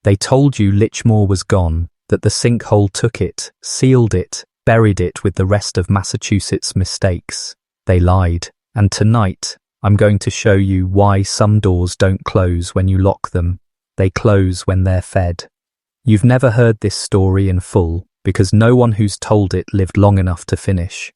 They told you Lichmore was gone, that the sinkhole took it, sealed it, buried it with the rest of Massachusetts' mistakes. They lied, and tonight, I'm going to show you why some doors don't close when you lock them. They close when they're fed. You've never heard this story in full, because no one who's told it lived long enough to finish.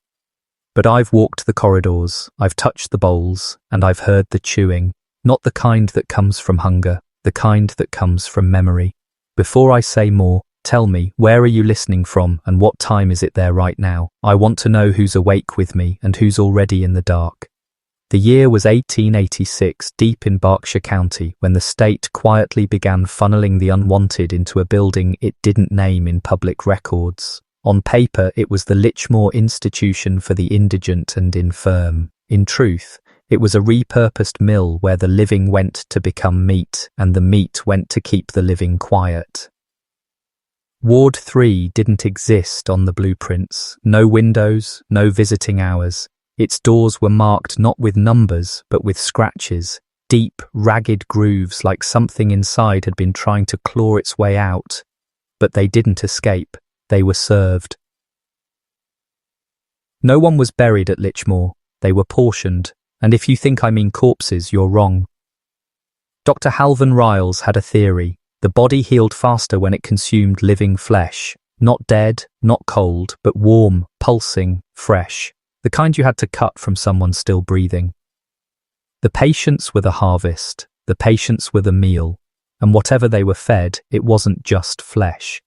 But I've walked the corridors, I've touched the bowls, and I've heard the chewing, not the kind that comes from hunger, the kind that comes from memory. Before I say more, tell me, where are you listening from and what time is it there right now? I want to know who's awake with me and who's already in the dark. The year was 1886, deep in Berkshire County, when the state quietly began funneling the unwanted into a building it didn't name in public records. On paper, it was the Lichmore Institution for the Indigent and Infirm. In truth, it was a repurposed mill where the living went to become meat, and the meat went to keep the living quiet. Ward 3 didn't exist on the blueprints. No windows, no visiting hours. Its doors were marked not with numbers, but with scratches, deep, ragged grooves like something inside had been trying to claw its way out. But they didn't escape. They were served. No one was buried at Lichmore. They were portioned, and if you think I mean corpses, you're wrong. Dr. Halvan Riles had a theory. The body healed faster when it consumed living flesh. Not dead, not cold, but warm, pulsing, fresh. The kind you had to cut from someone still breathing. The patients were the harvest, the patients were the meal, and whatever they were fed, it wasn't just flesh.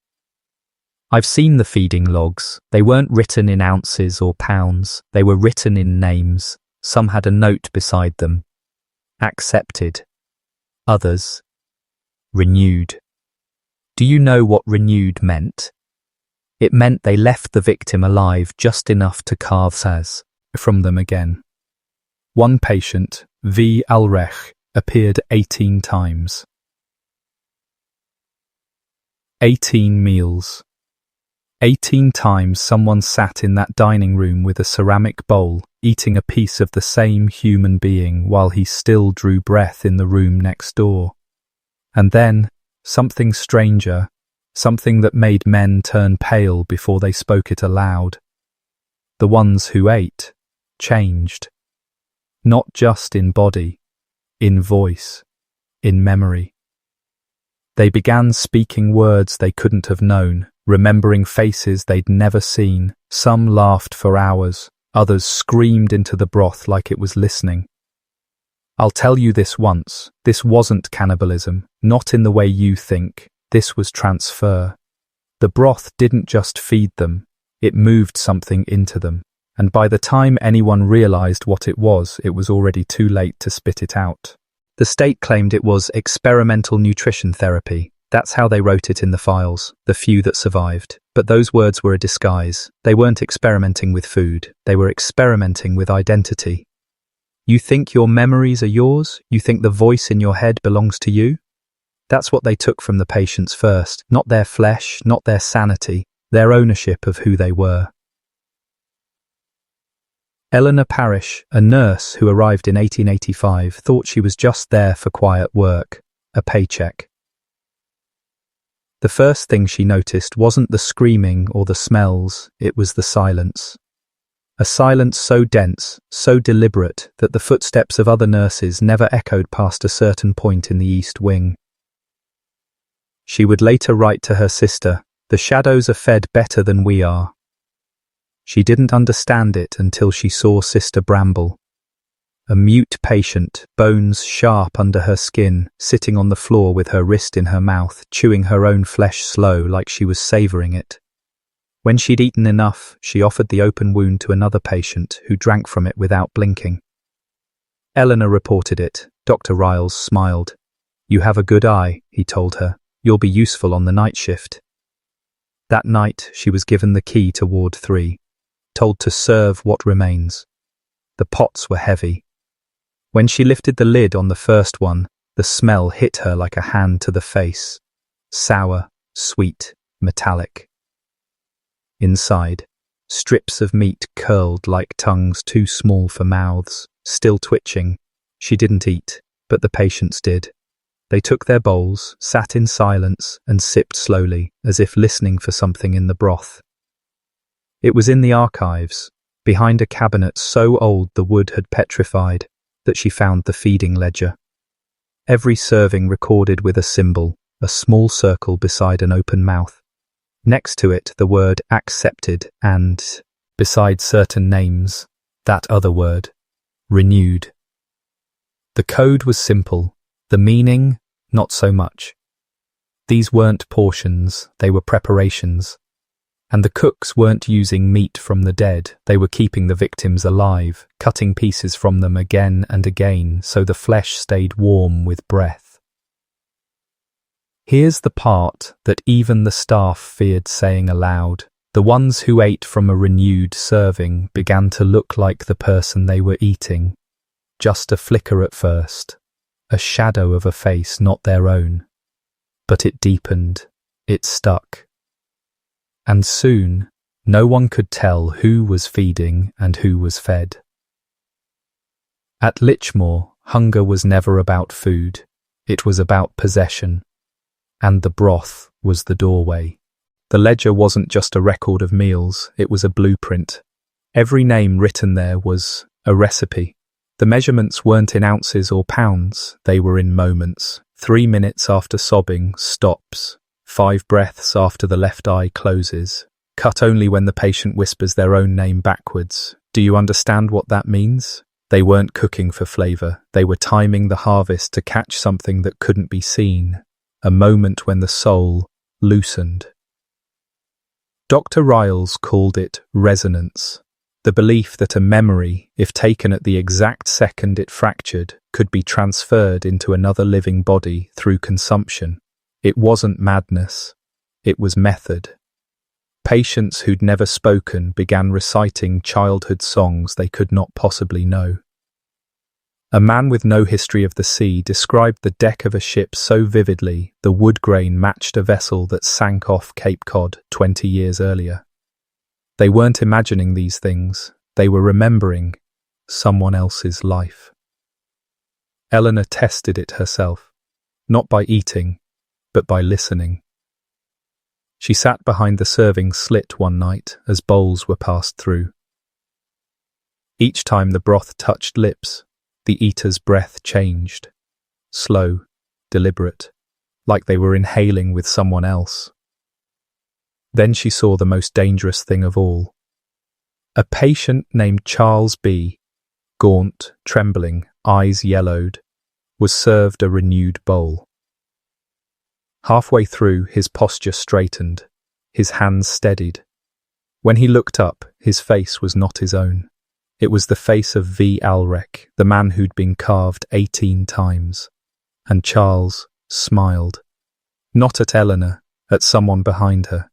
I've seen the feeding logs. They weren't written in ounces or pounds, they were written in names. Some had a note beside them. Accepted. Others. Renewed. Do you know what renewed meant? It meant they left the victim alive just enough to carve as from them again. One patient, V. Alrech, appeared 18 times. 18 meals. 18 times someone sat in that dining room with a ceramic bowl, eating a piece of the same human being while he still drew breath in the room next door. And then, something stranger, something that made men turn pale before they spoke it aloud. The ones who ate changed. Not just in body, in voice, in memory. They began speaking words they couldn't have known, remembering faces they'd never seen. Some laughed for hours, others screamed into the broth like it was listening. I'll tell you this once, this wasn't cannibalism, not in the way you think. This was transfer. The broth didn't just feed them, it moved something into them, and by the time anyone realized what it was already too late to spit it out. The state claimed it was experimental nutrition therapy. That's how they wrote it in the files, the few that survived. But those words were a disguise. They weren't experimenting with food, they were experimenting with identity. You think your memories are yours? You think the voice in your head belongs to you? That's what they took from the patients first, not their flesh, not their sanity, their ownership of who they were. Eleanor Parrish, a nurse who arrived in 1885, thought she was just there for quiet work, a paycheck. The first thing she noticed wasn't the screaming or the smells, it was the silence. A silence so dense, so deliberate, that the footsteps of other nurses never echoed past a certain point in the East Wing. She would later write to her sister, "The shadows are fed better than we are." She didn't understand it until she saw Sister Bramble. A mute patient, bones sharp under her skin, sitting on the floor with her wrist in her mouth, chewing her own flesh slow like she was savouring it. When she'd eaten enough, she offered the open wound to another patient, who drank from it without blinking. Eleanor reported it. Dr. Riles smiled. "You have a good eye," he told her. "You'll be useful on the night shift." That night, she was given the key to Ward 3, told to serve what remains. The pots were heavy. When she lifted the lid on the first one, the smell hit her like a hand to the face. Sour, sweet, metallic. Inside, strips of meat curled like tongues too small for mouths, still twitching. She didn't eat, but the patients did. They took their bowls, sat in silence, and sipped slowly, as if listening for something in the broth. It was in the archives, behind a cabinet so old the wood had petrified, that she found the feeding ledger. Every serving recorded with a symbol, a small circle beside an open mouth. Next to it, the word accepted and, beside certain names, that other word, renewed. The code was simple, the meaning, not so much. These weren't portions, they were preparations. And the cooks weren't using meat from the dead, they were keeping the victims alive, cutting pieces from them again and again so the flesh stayed warm with breath. Here's the part that even the staff feared saying aloud. The ones who ate from a renewed serving began to look like the person they were eating. Just a flicker at first, a shadow of a face not their own. But it deepened, it stuck. And soon, no one could tell who was feeding and who was fed. At Lichmore, hunger was never about food, it was about possession. And the broth was the doorway. The ledger wasn't just a record of meals, it was a blueprint. Every name written there was a recipe. The measurements weren't in ounces or pounds, they were in moments. 3 minutes after sobbing, stops. 5 breaths after the left eye closes. Cut only when the patient whispers their own name backwards. Do you understand what that means? They weren't cooking for flavour, they were timing the harvest to catch something that couldn't be seen. A moment when the soul loosened. Dr. Riles called it resonance, the belief that a memory, if taken at the exact second it fractured, could be transferred into another living body through consumption. It wasn't madness, it was method. Patients who'd never spoken began reciting childhood songs they could not possibly know. A man with no history of the sea described the deck of a ship so vividly the wood grain matched a vessel that sank off Cape Cod 20 years earlier. They weren't imagining these things, they were remembering someone else's life. Eleanor tested it herself, not by eating, but by listening. She sat behind the serving slit one night as bowls were passed through. Each time the broth touched lips, the eater's breath changed, slow, deliberate, like they were inhaling with someone else. Then she saw the most dangerous thing of all. A patient named Charles B., gaunt, trembling, eyes yellowed, was served a renewed bowl. Halfway through, his posture straightened, his hands steadied. When he looked up, his face was not his own. It was the face of V. Alrek, the man who'd been carved 18 times. And Charles smiled. Not at Eleanor, at someone behind her.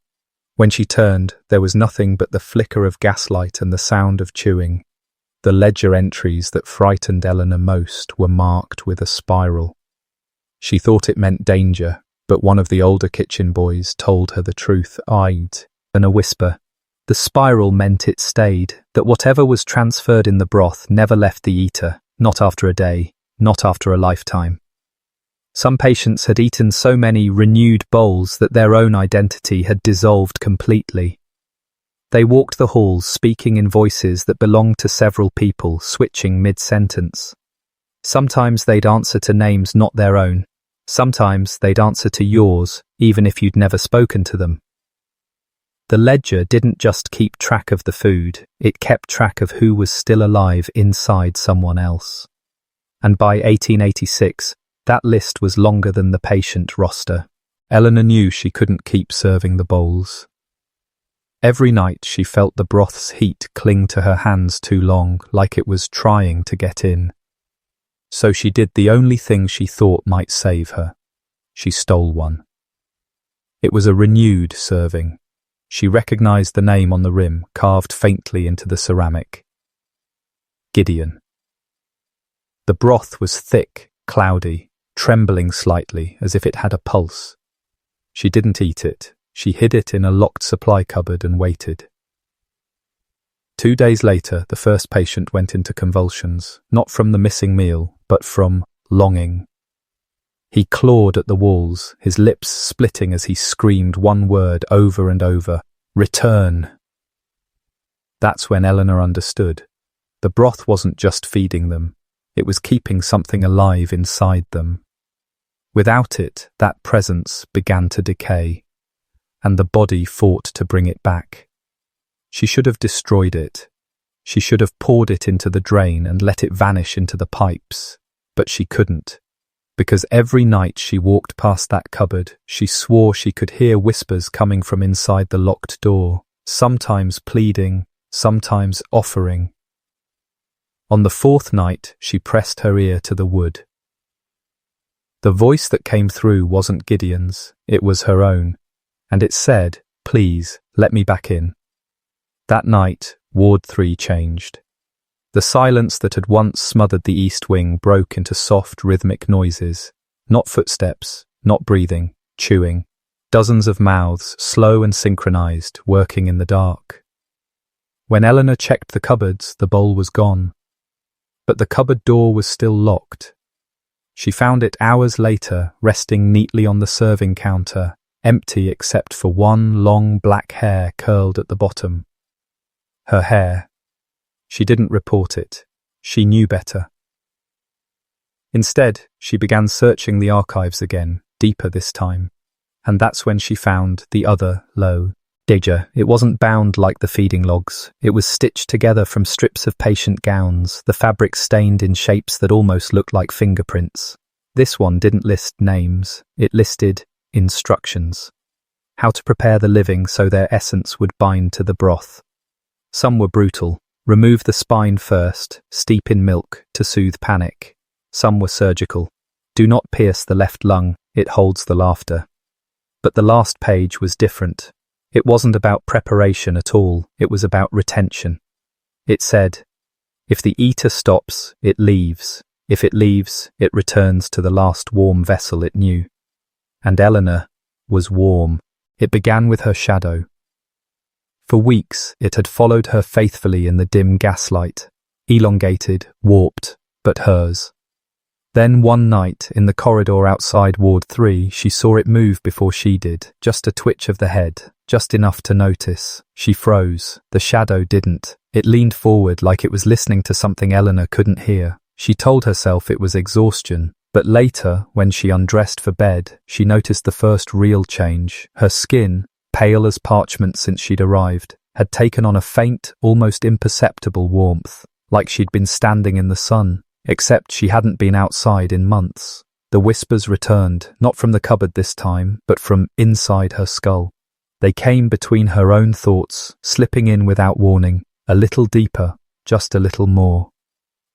When she turned, there was nothing but the flicker of gaslight and the sound of chewing. The ledger entries that frightened Eleanor most were marked with a spiral. She thought it meant danger, but one of the older kitchen boys told her the truth, in a whisper. The spiral meant it stayed, that whatever was transferred in the broth never left the eater, not after a day, not after a lifetime. Some patients had eaten so many renewed bowls that their own identity had dissolved completely. They walked the halls speaking in voices that belonged to several people, switching mid-sentence. Sometimes they'd answer to names not their own. Sometimes they'd answer to yours, even if you'd never spoken to them. The ledger didn't just keep track of the food, it kept track of who was still alive inside someone else. And by 1886, that list was longer than the patient roster. Eleanor knew she couldn't keep serving the bowls. Every night she felt the broth's heat cling to her hands too long, like it was trying to get in. So she did the only thing she thought might save her. She stole one. It was a renewed serving. She recognized the name on the rim, carved faintly into the ceramic. Gideon. The broth was thick, cloudy, trembling slightly as if it had a pulse. She didn't eat it. She hid it in a locked supply cupboard and waited. 2 days later, the first patient went into convulsions, not from the missing meal, but from longing. He clawed at the walls, his lips splitting as he screamed one word over and over, "Return." That's when Eleanor understood. The broth wasn't just feeding them, it was keeping something alive inside them. Without it, that presence began to decay, and the body fought to bring it back. She should have destroyed it. She should have poured it into the drain and let it vanish into the pipes, but she couldn't. Because every night she walked past that cupboard, she swore she could hear whispers coming from inside the locked door, sometimes pleading, sometimes offering. On the fourth night, she pressed her ear to the wood. The voice that came through wasn't Gideon's, it was her own, and it said, "Please, let me back in." That night, Ward 3 changed. The silence that had once smothered the east wing broke into soft, rhythmic noises. Not footsteps, not breathing, chewing. Dozens of mouths, slow and synchronized, working in the dark. When Eleanor checked the cupboards, the bowl was gone. But the cupboard door was still locked. She found it hours later, resting neatly on the serving counter, empty except for one long black hair curled at the bottom. Her hair. She didn't report it. She knew better. Instead, she began searching the archives again, deeper this time. And that's when she found the other low digger. It wasn't bound like the feeding logs. It was stitched together from strips of patient gowns, the fabric stained in shapes that almost looked like fingerprints. This one didn't list names. It listed instructions. How to prepare the living so their essence would bind to the broth. Some were brutal. Remove the spine first, steep in milk to soothe panic. Some were surgical. Do not pierce the left lung, it holds the laughter. But the last page was different. It wasn't about preparation at all, it was about retention. It said, if the eater stops, it leaves. If it leaves, it returns to the last warm vessel it knew. And Eleanor was warm. It began with her shadow. For weeks, it had followed her faithfully in the dim gaslight, elongated, warped, but hers. Then one night, in the corridor outside Ward 3, she saw it move before she did, just a twitch of the head, just enough to notice. She froze. The shadow didn't. It leaned forward like it was listening to something Eleanor couldn't hear. She told herself it was exhaustion, but later, when she undressed for bed, she noticed the first real change. Her skin, pale as parchment since she'd arrived, had taken on a faint, almost imperceptible warmth, like she'd been standing in the sun, except she hadn't been outside in months. The whispers returned, not from the cupboard this time, but from inside her skull. They came between her own thoughts, slipping in without warning, a little deeper, just a little more.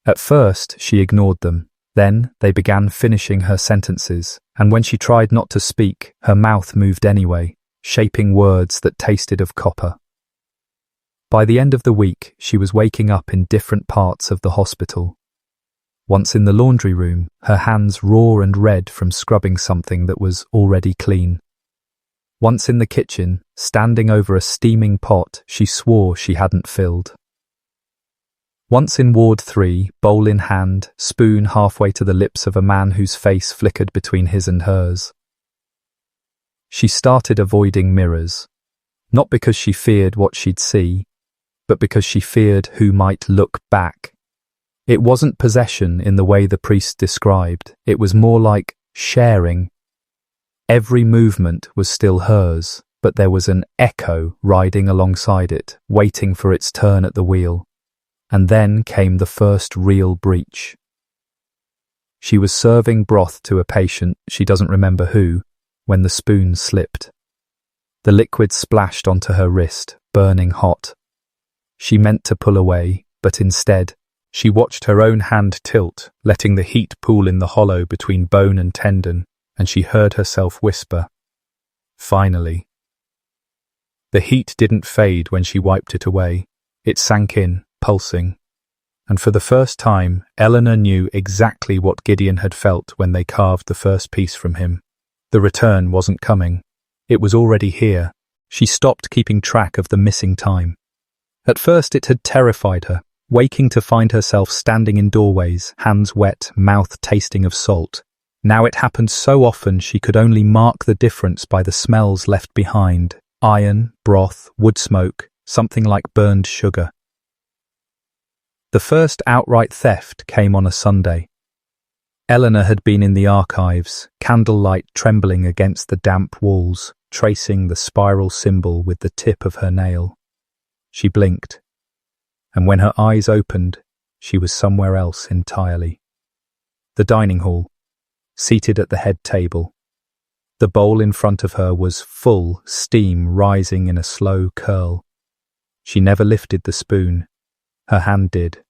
At first, she ignored them. Then, they began finishing her sentences, and when she tried not to speak, her mouth moved anyway, shaping words that tasted of copper. By the end of the week, she was waking up in different parts of the hospital. Once in the laundry room, her hands raw and red from scrubbing something that was already clean. Once in the kitchen, standing over a steaming pot she swore she hadn't filled. Once in Ward 3, bowl in hand, spoon halfway to the lips of a man whose face flickered between his and hers. She started avoiding mirrors, not because she feared what she'd see, but because she feared who might look back. It wasn't possession in the way the priest described, it was more like sharing. Every movement was still hers, but there was an echo riding alongside it, waiting for its turn at the wheel. And then came the first real breach. She was serving broth to a patient, she doesn't remember who, when the spoon slipped. The liquid splashed onto her wrist, burning hot. She meant to pull away, but instead, she watched her own hand tilt, letting the heat pool in the hollow between bone and tendon, and she heard herself whisper, "Finally." The heat didn't fade when she wiped it away. It sank in, pulsing. And for the first time, Eleanor knew exactly what Gideon had felt when they carved the first piece from him. The return wasn't coming. It was already here. She stopped keeping track of the missing time. At first it had terrified her, waking to find herself standing in doorways, hands wet, mouth tasting of salt. Now it happened so often she could only mark the difference by the smells left behind: iron, broth, wood smoke, something like burned sugar. The first outright theft came on a Sunday. Eleanor had been in the archives, candlelight trembling against the damp walls, tracing the spiral symbol with the tip of her nail. She blinked, and when her eyes opened, she was somewhere else entirely. The dining hall, seated at the head table. The bowl in front of her was full, steam rising in a slow curl. She never lifted the spoon. Her hand did.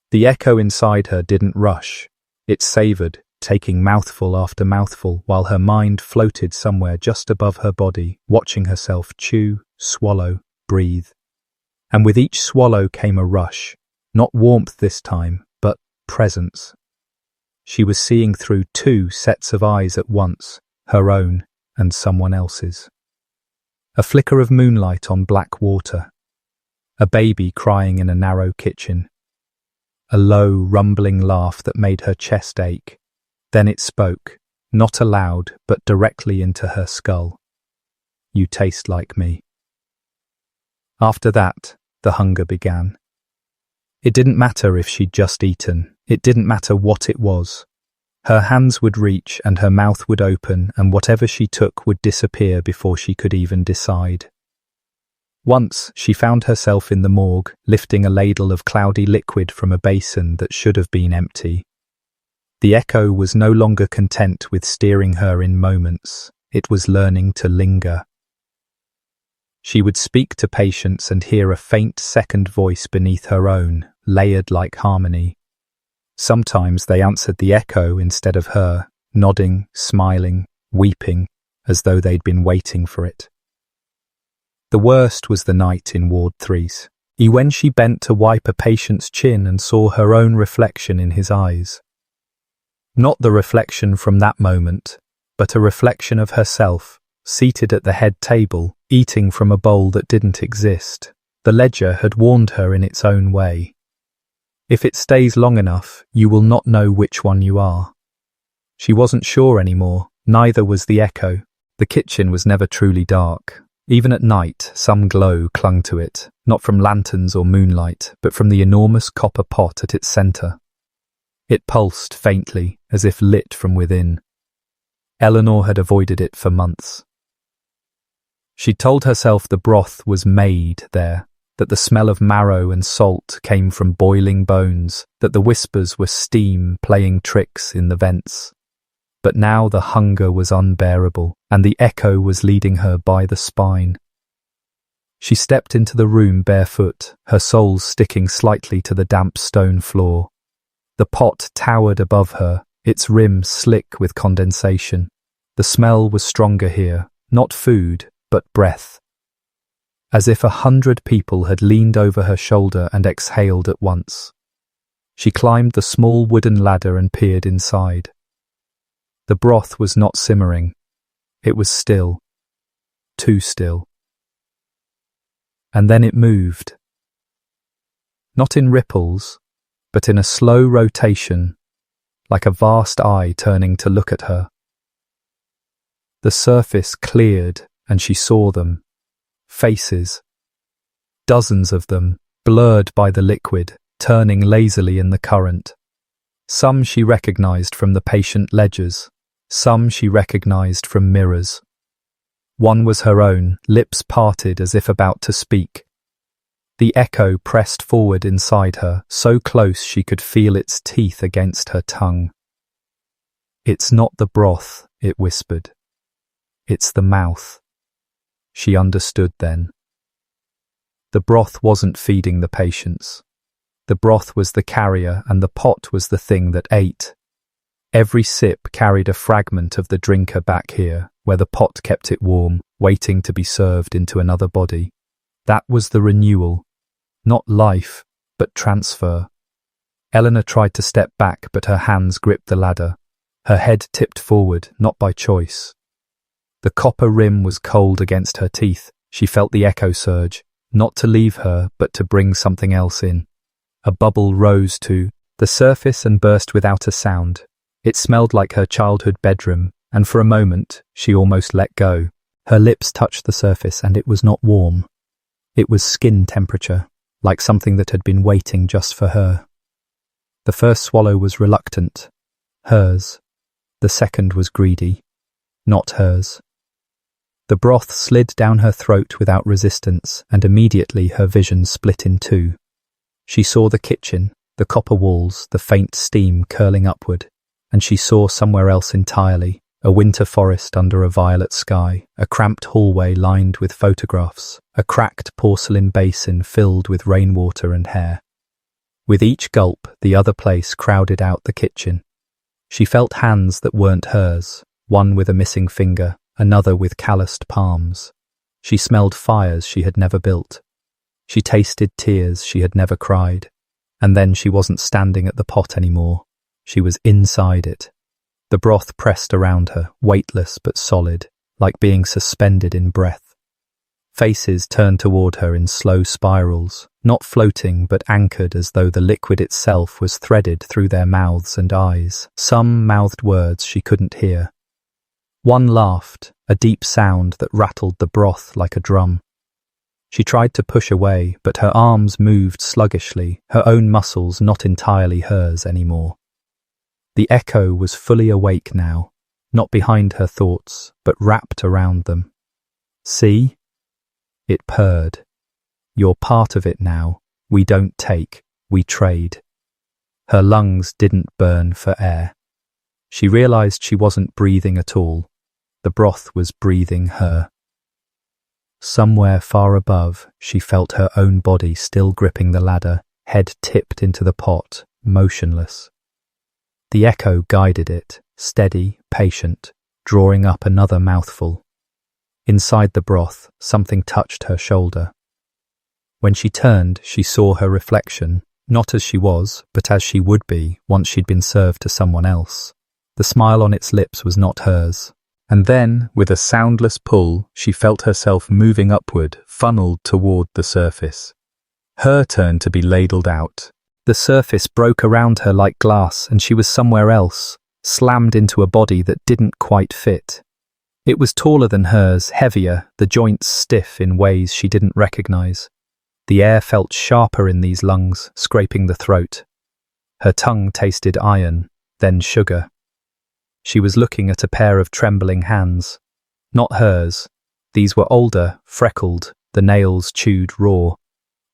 The echo inside her didn't rush. It savoured, taking mouthful after mouthful, while her mind floated somewhere just above her body, watching herself chew, swallow, breathe. And with each swallow came a rush, not warmth this time, but presence. She was seeing through two sets of eyes at once, her own and someone else's. A flicker of moonlight on black water. A baby crying in a narrow kitchen. A low, rumbling laugh that made her chest ache. Then it spoke, not aloud, but directly into her skull. "You taste like me." After that, the hunger began. It didn't matter if she'd just eaten. It didn't matter what it was. Her hands would reach and her mouth would open, and whatever she took would disappear before she could even decide. Once she found herself in the morgue, lifting a ladle of cloudy liquid from a basin that should have been empty. The echo was no longer content with steering her in moments. It was learning to linger. She would speak to patients and hear a faint second voice beneath her own, layered like harmony. Sometimes they answered the echo instead of her, nodding, smiling, weeping, as though they'd been waiting for it. The worst was the night in Ward 3's, when she bent to wipe a patient's chin and saw her own reflection in his eyes. Not the reflection from that moment, but a reflection of herself, seated at the head table, eating from a bowl that didn't exist. The ledger had warned her in its own way. If it stays long enough, you will not know which one you are. She wasn't sure anymore, neither was the echo. The kitchen was never truly dark. Even at night, some glow clung to it, not from lanterns or moonlight, but from the enormous copper pot at its centre. It pulsed faintly, as if lit from within. Eleanor had avoided it for months. She told herself the broth was made there, that the smell of marrow and salt came from boiling bones, that the whispers were steam playing tricks in the vents. But now the hunger was unbearable, and the echo was leading her by the spine. She stepped into the room barefoot, her soles sticking slightly to the damp stone floor. The pot towered above her, its rim slick with condensation. The smell was stronger here, not food, but breath. As if 100 people had leaned over her shoulder and exhaled at once. She climbed the small wooden ladder and peered inside. The broth was not simmering. It was still. Too still. And then it moved. Not in ripples, but in a slow rotation, like a vast eye turning to look at her. The surface cleared, and she saw them. Faces. Dozens of them, blurred by the liquid, turning lazily in the current. Some she recognized from the patient ledgers. Some she recognized from mirrors. One was her own, lips parted as if about to speak. The echo pressed forward inside her, so close she could feel its teeth against her tongue. "It's not the broth," it whispered. "It's the mouth." She understood then. The broth wasn't feeding the patients. The broth was the carrier, and the pot was the thing that ate. Every sip carried a fragment of the drinker back here, where the pot kept it warm, waiting to be served into another body. That was the renewal. Not life, but transfer. Eleanor tried to step back, but her hands gripped the ladder. Her head tipped forward, not by choice. The copper rim was cold against her teeth. She felt the echo surge, not to leave her, but to bring something else in. A bubble rose to the surface and burst without a sound. It smelled like her childhood bedroom, and for a moment, she almost let go. Her lips touched the surface, and it was not warm. It was skin temperature, like something that had been waiting just for her. The first swallow was reluctant, hers. The second was greedy, not hers. The broth slid down her throat without resistance, and immediately her vision split in two. She saw the kitchen, the copper walls, the faint steam curling upward, and she saw somewhere else entirely, a winter forest under a violet sky, a cramped hallway lined with photographs, a cracked porcelain basin filled with rainwater and hair. With each gulp, the other place crowded out the kitchen. She felt hands that weren't hers, one with a missing finger, another with calloused palms. She smelled fires she had never built. She tasted tears she had never cried. And then she wasn't standing at the pot anymore. She was inside it. The broth pressed around her, weightless but solid, like being suspended in breath. Faces turned toward her in slow spirals, not floating but anchored as though the liquid itself was threaded through their mouths and eyes. Some mouthed words she couldn't hear. One laughed, a deep sound that rattled the broth like a drum. She tried to push away, but her arms moved sluggishly, her own muscles not entirely hers anymore. The echo was fully awake now, not behind her thoughts, but wrapped around them. See? It purred. You're part of it now. We don't take, we trade. Her lungs didn't burn for air. She realized she wasn't breathing at all. The broth was breathing her. Somewhere far above, she felt her own body still gripping the ladder, head tipped into the pot, motionless. The echo guided it, steady, patient, drawing up another mouthful. Inside the broth, something touched her shoulder. When she turned, she saw her reflection, not as she was, but as she would be once she'd been served to someone else. The smile on its lips was not hers. And then, with a soundless pull, she felt herself moving upward, funneled toward the surface. Her turn to be ladled out. The surface broke around her like glass, and she was somewhere else, slammed into a body that didn't quite fit. It was taller than hers, heavier, the joints stiff in ways she didn't recognize. The air felt sharper in these lungs, scraping the throat. Her tongue tasted iron, then sugar. She was looking at a pair of trembling hands. Not hers. These were older, freckled, the nails chewed raw.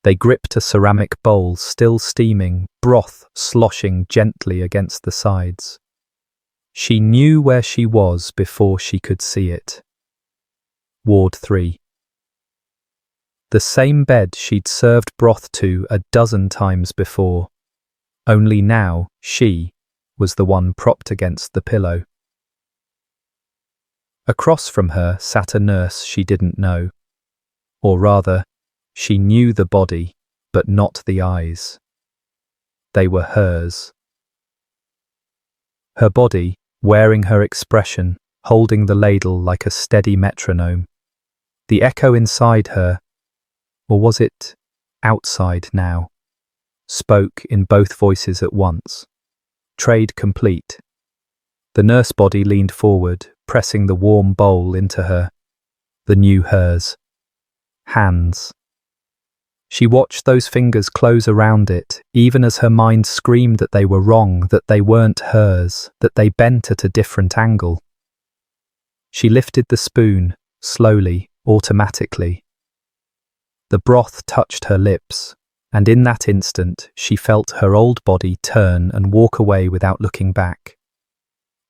They gripped a ceramic bowl still steaming, broth sloshing gently against the sides. She knew where she was before she could see it. Ward 3. The same bed she'd served broth to a dozen times before. Only now, she was the one propped against the pillow. Across from her sat a nurse she didn't know. Or rather, she knew the body, but not the eyes. They were hers. Her body, wearing her expression, holding the ladle like a steady metronome. The echo inside her, or was it outside now, spoke in both voices at once. Trade complete. The nurse body leaned forward, pressing the warm bowl into her. The new hers. Hands. She watched those fingers close around it, even as her mind screamed that they were wrong, that they weren't hers, that they bent at a different angle. She lifted the spoon, slowly, automatically. The broth touched her lips, and in that instant she felt her old body turn and walk away without looking back.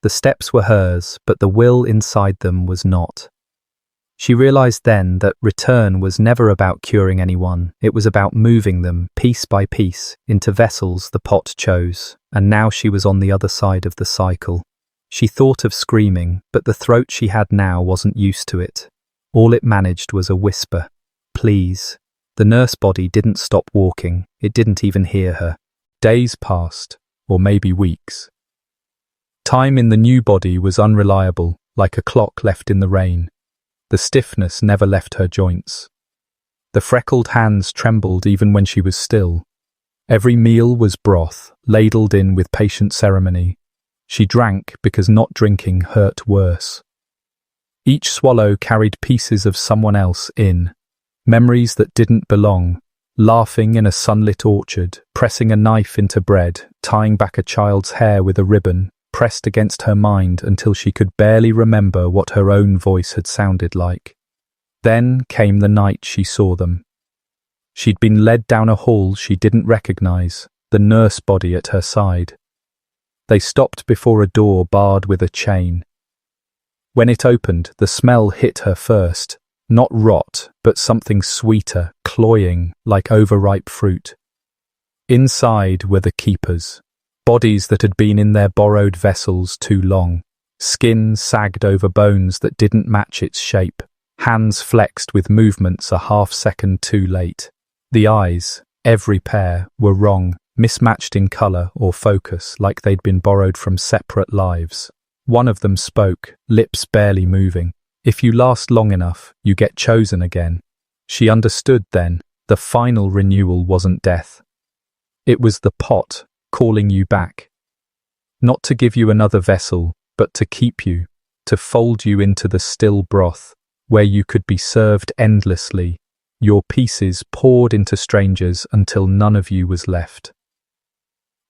The steps were hers, but the will inside them was not. She realized then that return was never about curing anyone, it was about moving them, piece by piece, into vessels the pot chose, and now she was on the other side of the cycle. She thought of screaming, but the throat she had now wasn't used to it. All it managed was a whisper. Please. The nurse body didn't stop walking, it didn't even hear her. Days passed, or maybe weeks. Time in the new body was unreliable, like a clock left in the rain. The stiffness never left her joints. The freckled hands trembled even when she was still. Every meal was broth, ladled in with patient ceremony. She drank because not drinking hurt worse. Each swallow carried pieces of someone else in, memories that didn't belong, laughing in a sunlit orchard, pressing a knife into bread, tying back a child's hair with a ribbon, pressed against her mind until she could barely remember what her own voice had sounded like. Then came the night she saw them. She'd been led down a hall she didn't recognize, the nurse body at her side. They stopped before a door barred with a chain. When it opened, the smell hit her first, not rot, but something sweeter, cloying, like overripe fruit. Inside were the keepers, bodies that had been in their borrowed vessels too long, skin sagged over bones that didn't match its shape, hands flexed with movements a half-second too late. The eyes, every pair, were wrong, mismatched in colour or focus, like they'd been borrowed from separate lives. One of them spoke, lips barely moving. If you last long enough, you get chosen again. She understood then, the final renewal wasn't death. It was the pot, calling you back. Not to give you another vessel, but to keep you, to fold you into the still broth, where you could be served endlessly, your pieces poured into strangers until none of you was left.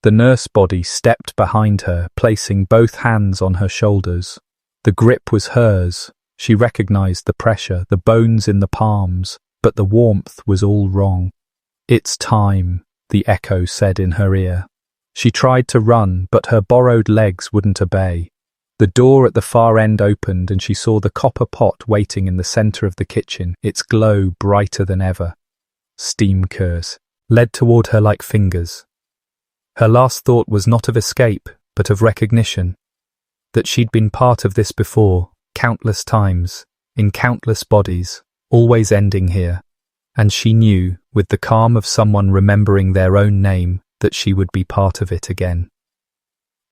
The nurse body stepped behind her, placing both hands on her shoulders. The grip was hers. She recognized the pressure, the bones in the palms, but the warmth was all wrong. "It's time," the echo said in her ear. She tried to run, but her borrowed legs wouldn't obey. The door at the far end opened and she saw the copper pot waiting in the center of the kitchen, its glow brighter than ever. Steam curls led toward her like fingers. Her last thought was not of escape, but of recognition. That she'd been part of this before, countless times, in countless bodies, always ending here. And she knew, with the calm of someone remembering their own name, that she would be part of it again.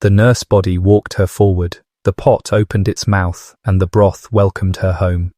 The nurse body walked her forward, the pot opened its mouth, and the broth welcomed her home.